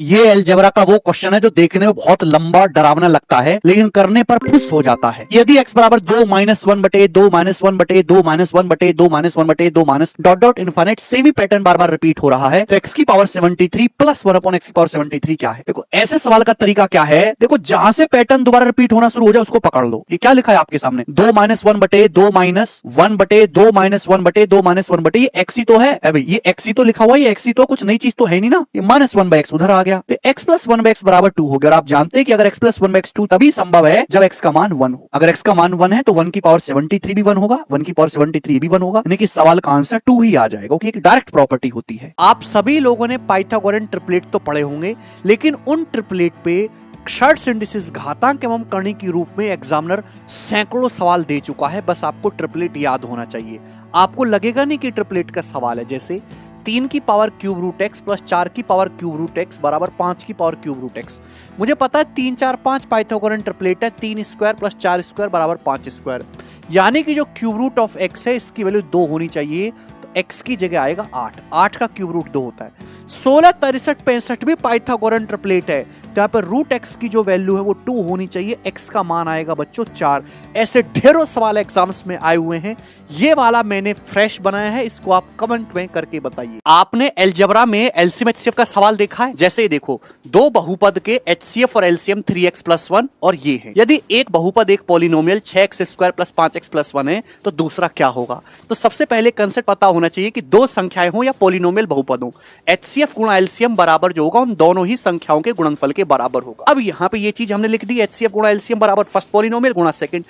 ये अलजेब्रा का वो क्वेश्चन है जो देखने में बहुत लंबा डरावना लगता है लेकिन करने पर खुश हो जाता है। यदि x बराबर 2-1/2-2-1/2-2-1/2 डॉट डॉट इनफाइनाइट सेम ही पैटर्न बार बार रिपीट हो रहा है तो x की पावर 73 प्लस 1/x⁻73 क्या है। देखो ऐसे सवाल का तरीका क्या है, देखो जहां से पैटर्न दोबारा रिपीट होना शुरू हो जाए उसको पकड़ लो। ये क्या लिखा है आपके सामने 2-1/2-1/2 ये x ही तो है। अभी ये x ही तो लिखा हुआ है, x ही तो, कुछ नई चीज तो है नहीं ना। ये -1/x उधर आ गया तो x + 1/x बराबर 2 हो गया। और आप जानते हैं कि अगर x + 1/x 2 तभी संभव है जब x का मान 1 हो। अगर x का मान 1 है तो 1 की पावर 73 भी 1 होगा, 1 की पावर 73 भी 1 होगा, यानी कि सवाल का आंसर 2 ही आ जाएगा क्योंकि एक डायरेक्ट प्रॉपर्टी होती है। आप सभी लोगों ने पाइथागोरन ट्रिपलेट तो पढ़े होंगे, लेकिन उन ट्रिपलेट पे शॉर्ट सिंथेसिस घातांक एवं कर्ण के रूप में एग्जामिनर सैकड़ों सवाल दे चुका है। बस आपको ट्रिपलेट याद होना चाहिए। आपको लगेगा नहीं कि ट्रिपलेट का सवाल है। जैसे 3 की power cube root x plus 4 की पावर क्यूब रूट एक्स बराबर 5 की पावर क्यूब रूट एक्स। मुझे पता है 3 4 5 पाइथागोरन ट्रिपलेट है, 3 स्क्वायर प्लस 4 स्क्वायर बराबर 5 स्क्वायर, यानी कि जो क्यूब रूट ऑफ एक्स है इसकी वैल्यू 2 होनी चाहिए। तो एक्स की जगह आएगा 8, 8 का क्यूब रूट 2 होता है। 16 63 65 भी पाइथागोरन ट्रिपलेट है, तो यहाँ पर रूट एक्स की जो वैल्यू है वो 2 होनी चाहिए। एक्स का मान आएगा बच्चों 4। ऐसे ढेरों सवाल एग्जाम्स में आए हुए हैं। ये वाला मैंने फ्रेश बनाया है, इसको आप कमेंट में करके बताइए। आपने अलजेब्रा में एलसीएम एचसीएफ का सवाल देखा है? जैसे देखो, दो बहुपद के एचसीएफ और एलसीएम 3x + 1 और ये है। यदि एक बहुपद एक पॉलिनोमियल 6x² + 5x + 1 है तो दूसरा क्या होगा? तो सबसे पहले कंसेप्ट पता होना चाहिए कि दो संख्याएं हो या पॉलिनोमियल बहुपद हो, एचसीएफ गुणा एलसीएम बराबर जो होगा उन दोनों ही संख्याओं के गुणनफल के बराबर होगा। अब यहाँ पे ये चीज हमने लिख दी, एचसीएफ गुणा एलसीएम बराबर फर्स्ट पॉलिनोमियल गुणा सेकंड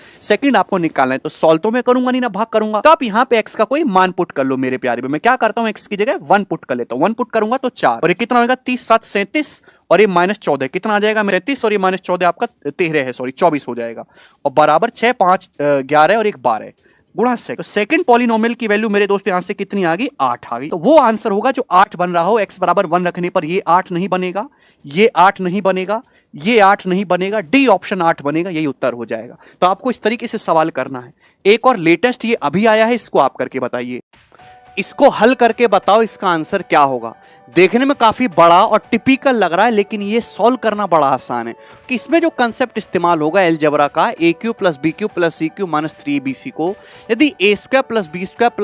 आपको निकालना है। तो सॉल्व तो मैं करूंगा नहीं ना, भाग करूंगा। तो आप यहाँ पे x का कोई मान पुट कर लो मेरे प्यारे। मैं क्या करता हूँ, x की जगह 1 पुट कर लेता हूँ। 1 पुट करूंगा तो 4, और ये कितना होगा 30 7 37, और ये -14 कितना आ जाएगा मेरे 33, और ये -14 आपका 13 है, सॉरी 24 हो जाएगा, और बराबर 6 5 11 और 1 12 गुणा से। तो सेकंड पॉलिनोमियल की वैल्यू मेरे दोस्त यहां से कितनी आ गई, 8 आ गई। तो वो आंसर होगा जो 8 बन रहा हो। x बराबर 1 रखने पर ये 8 नहीं बनेगा, ये 8 नहीं बनेगा, ये 8 नहीं बनेगा, डी ऑप्शन 8 बनेगा, यही उत्तर हो जाएगा। तो आपको इस तरीके से सवाल करना है। एक और लेटेस्ट ये अभी आया है, इसको आप करके बताइए। इसको हल करके बताओ इसका आंसर क्या होगा। देखने में काफी बड़ा और टिपिकल लग रहा है, लेकिन ये सॉल्व करना बड़ा आसान है कि इसमें जो कंसेप्ट इस्तेमाल होगा अलजेब्रा का, a³ + b³ + c³ - 3abc को यदि a² + b² + c² -ab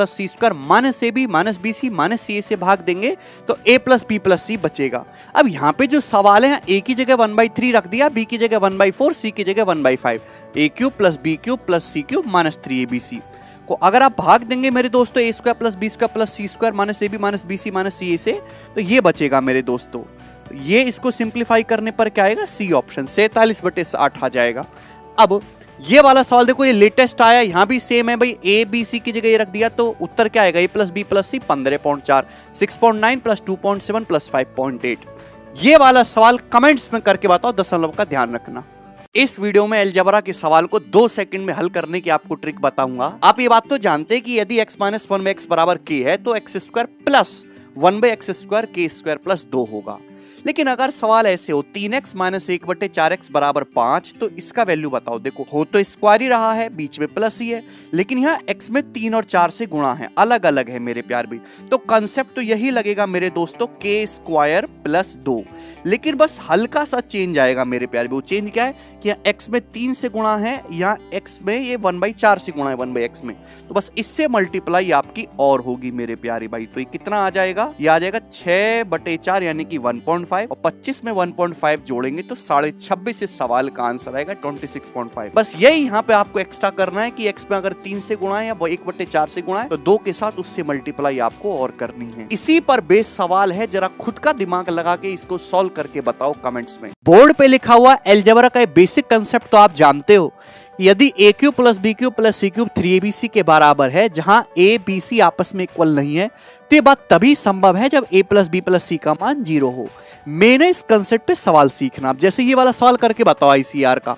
- bc - ca से भाग देंगे तो a + b + c बचेगा। अब यहाँ पे जो सवाल है, a की जगह 1/3 रख दिया, b की जगह 1/4, c की जगह 1/5, a³ + b³ + c³ - 3abc को अगर आप भाग देंगे मेरे दोस्तों a² + b² + c² - ab - bc - ca से, तो ये बचेगा मेरे दोस्तों। ये इसको सिंप्लीफाई करने पर क्या आएगा, सी ऑप्शन 47/8 आ जाएगा। अब ये वाला सवाल देखो, ये लेटेस्ट आया, यहां भी सेम है भाई, a b c की जगह ये रख दिया तो उत्तर क्या आएगा, a + b + c 15.4, 6.9 + 2.7 + 5.8। ये वाला सवाल कमेंट्स में करके बताओ, दशमलव का ध्यान रखना। इस वीडियो में अलजेब्रा के सवाल को 2 सेकंड में हल करने की आपको ट्रिक बताऊंगा। आप ये बात तो जानते हैं कि यदि x - 1/x बराबर k है तो x² + 1/x² k² + 2 होगा। लेकिन अगर सवाल ऐसे हो 3x - 1/4x बराबर 5, तो इसका वैल्यू बताओ। देखो, हो तो स्क्वायर ही रहा है, बीच में प्लस ही है, लेकिन यहाँ x में 3 और 4 से गुणा है, अलग अलग है मेरे प्यार भी। तो कंसेप्ट तो यही लगेगा मेरे दोस्तों, k² + 2, लेकिन बस हल्का सा चेंज आएगा मेरे प्यार भी। वो चेंज क्या है कि यहाँ x में 3 से गुणा है, यहाँ x में ये 1/4 से गुणा है 1/x में, तो बस इससे मल्टीप्लाई आपकी और होगी मेरे प्यारे भाई। तो ये कितना आ जाएगा, ये आ जाएगा 6/4 यानी कि 1.5, और 25 में 1.5 जोड़ेंगे तो 26.5 इस सवाल का आंसर आएगा 26.5। बस यही यहाँ पे आपको एक्स्ट्रा करना है कि x में अगर 3 से गुणा है या 1/4 से गुणा है तो 2 के साथ उससे मल्टीप्लाई आपको और करनी है। इसी पर बेस सवाल है, जरा खुद का दिमाग लगा के इसको सॉल्व करके बताओ कमेंट्स में। बोर्ड पे लिखा हुआ अलजेब्रा का बेसिक कंसेप्ट तो आप जानते हो, यदि a³ + b³ + c³ 3abc के बराबर है, जहां a b c आपस में इक्वल नहीं है, तो ये बात तभी संभव है जब a + b + c का मान 0 हो। मैंने इस कंसेप्ट पे सवाल सीखना। अब जैसे ये वाला सवाल करके बताओ ICR का,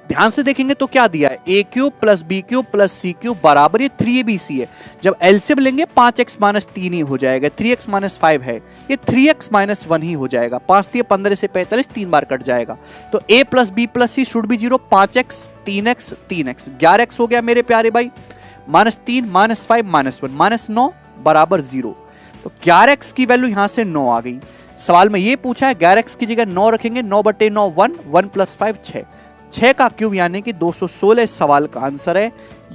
ध्यान से देखेंगे तो क्या दिया है, a³ + b³ + c³ बराबर ये 3abc है। जब एलसीएम लेंगे 5x - 3 ही हो जाएगा, 3x - 5 है, ये 3x - 1 ही हो जाएगा। 5 × 15 से 45, 3 बार कट जाएगा, तो a + b + c should be 0। 5x 3x 3x 11x हो गया मेरे प्यारे भाई, -3 -5 -1 -9 बराबर 0। तो 11x की वैल्यू यहां से 9 आ गई। सवाल में ये पूछा है 11x की जगह 9 रखेंगे, 9/9 1, 1 + 5 6, 6 का क्यूब यानी कि 216 सवाल का आंसर है।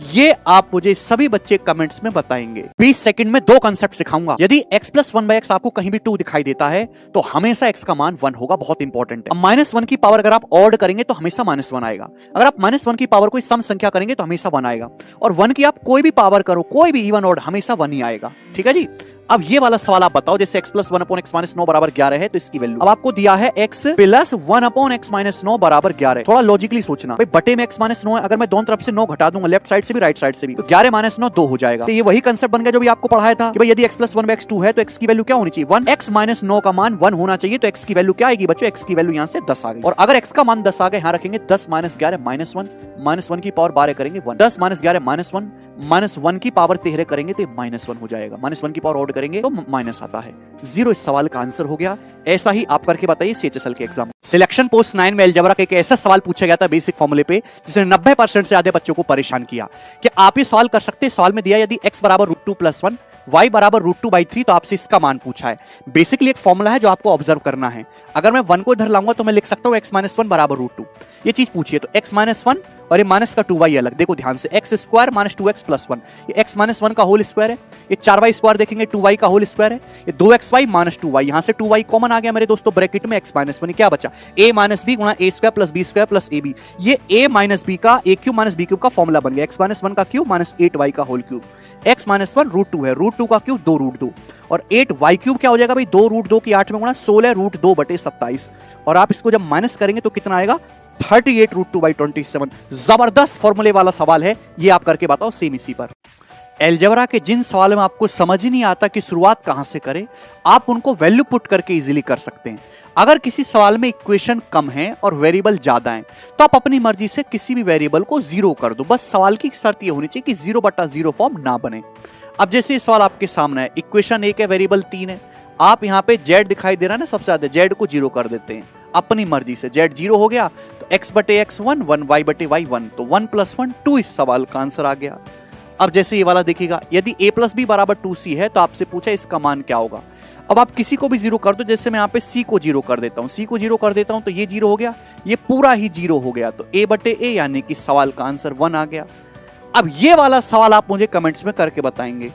ये आप मुझे सभी बच्चे कमेंट्स में बताएंगे। 20 सेकंड में दो कांसेप्ट सिखाऊंगा। यदि x + 1/x आपको कहीं भी 2 दिखाई देता है तो हमेशा x का मान 1 होगा, बहुत इंपॉर्टेंट है। -1 की पावर अगर आप ऑड करेंगे तो हमेशा -1 आएगा। अगर आप -1 की पावर कोई सम संख्या करेंगे तो हमेशा 1 आएगा, और 1 की आप कोई भी पावर करो, कोई भी इवन ऑड, हमेशा 1 ही आएगा। ठीक है जी। अब ये वाला सवाल आप बताओ, जैसे x + 1/x - 9 = 11 है तो इसकी वैल्यू, अब आपको दिया है x + 1/x - 9 = 11। थोड़ा लॉजिकली सोचना, भाई बटे में x - 9 है, अगर मैं दोनों तरफ से 9 घटा दूंगा, लेफ्ट साइड से भी राइट साइड से भी, तो 11 - 9 2 हो जाएगा। तो ये वही कंसेप्ट बन गया जो भी आपको पढ़ाया था कि भाई यदि x + 1/x 2 है तो x की वैल्यू क्या होनी चाहिए 1, x - 9 का मान 1 होना चाहिए, तो x की वैल्यू क्या आएगी बच्चों, x की वैल्यू यहाँ से 10 आ गई। और अगर x का मान 10 आ गए, यहाँ रखेंगे 10 - 11 -1, -1 की पावर 12 करेंगे 1, 10 - 11 -1, -1 की पावर 13 करेंगे तो -1 हो जाएगा, -1 की पावर ऑड करेंगे तो माइनस आता है। 0 इस सवाल का आंसर हो गया। ऐसा ही आप करके बताइए CHSL के एग्जाम। सिलेक्शन पोस्ट 9 में अलजेब्रा का एक ऐसा सवाल पूछा गया था बेसिक फॉर्मूले पे, जिसने 90% से ज्यादा बच्चों को परेशान किया। कि आप ये सवाल कर सकते हैं, सवाल में दिया यदि x = √2 + 1, y = √2/3, तो आपसे इसका मान पूछा है। बेसिकली एक फॉर्मूला है जो आपको ऑब्जर्व करना है। अगर मैं 1 को इधर लाऊंगा तो मैं लिख सकता हूं x - 1 = √2। ये चीज पूछिए तो x - 1 और ये माइनस का 2y अलग, देखो ध्यान से, x² - 2x + 1, ये x - 1 का होल स्क्वायर है, ये 4y² देखेंगे 2y का होल स्क्वायर है, ये 2xy - 2y, यहां से 2y कॉमन आ गया मेरे दोस्तों, ब्रैकेट में x - 1, क्या बचा a - b गुणा a² + b² + ab। ये a - b का a³ - b³ का फॉर्मूला बन गया, x - 1 का क्यूब -8y का होल क्यूब, x - 1 √2 है, √2 का क्यूब 2 √2, और 8y³ क्या हो जाएगा भाई 2 √2 की 8 में गुणा 16 √2/27, और आप इसको जब माइनस करेंगे तो कितना आएगा 38 √2/27। जबरदस्त फॉर्मूले वाला सवाल है, ये आप करके बताओ सेम इसी पर। अलजेब्रा के जिन सवालों में आपको समझ ही नहीं आता कि शुरुआत कहां से करें, आप उनको वैल्यू पुट करके इजीली कर सकते हैं। अगर किसी सवाल में इक्वेशन कम है और वेरिएबल ज्यादा है तो आप अपनी मर्जी से किसी भी वेरिएबल को 0 कर दो, बस सवाल की शर्त यह होनी चाहिए कि 0/0 फॉर्म ना बने। अब जैसे ये सवाल आपके सामने है, इक्वेशन 1 है, वेरिएबल 3 है, आप यहाँ पे z दिखाई दे रहा है ना सबसे ज्यादा, z को 0 कर देते हैं अपनी मर्जी से, z 0 हो गया तो x/x 1, 1y/y 1, तो 1 + 1 2 इस सवाल का आंसर आ गया। अब जैसे ये वाला देखिएगा, यदि a + b = 2c है तो आपसे पूछा इसका मान क्या होगा। अब आप किसी को भी 0 कर दो, जैसे मैं यहाँ पे c को 0 कर देता हूँ, c को 0 कर देता हूँ तो ये 0 हो गया, ये पूरा ही 0 हो गया, तो a/a यानी कि सवाल का आंसर 1 आ गया। अब ये वाला सवाल आप मुझे कमेंट्स में करके बताएंगे।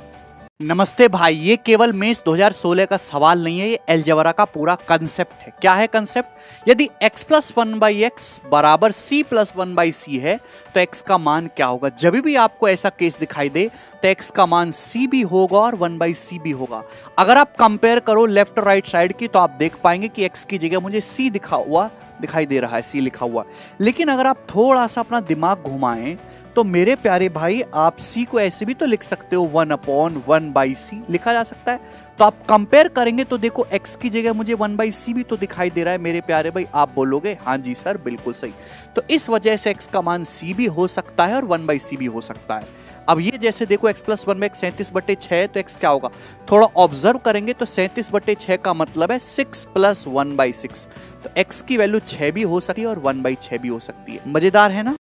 नमस्ते भाई, ये केवल मेंस 2016 का सवाल नहीं है, ये अलजेब्रा का पूरा कंसेप्ट है। क्या है कंसेप्ट, यदि x + 1/x = c + 1/c है तो x का मान क्या होगा। जब भी आपको ऐसा केस दिखाई दे तो x का मान c भी होगा और 1/c भी होगा। अगर आप कंपेयर करो लेफ्ट और राइट साइड की तो आप देख पाएंगे कि x की जगह मुझे c दिखाई दे रहा है, c लिखा हुआ। लेकिन अगर आप थोड़ा सा अपना दिमाग घुमाएं तो मेरे प्यारे भाई, आप c को ऐसे भी तो लिख सकते हो 1/1/c लिखा जा सकता है। तो आप कंपेयर करेंगे तो देखो x की जगह मुझे 1/c भी तो दिखाई दे रहा है मेरे प्यारे भाई। आप बोलोगे हाँ जी सर बिल्कुल सही, तो इस वजह से x का मान c भी हो सकता है और 1/c भी हो सकता है। अब ये जैसे देखो x + 1/x 37/6 तो x क्या होगा, थोड़ा ऑब्जर्व करेंगे तो 37/6 का मतलब है 6 + 1/6, तो x की वैल्यू 6 भी हो सकती है और 1/6 भी हो सकती है। मजेदार है ना।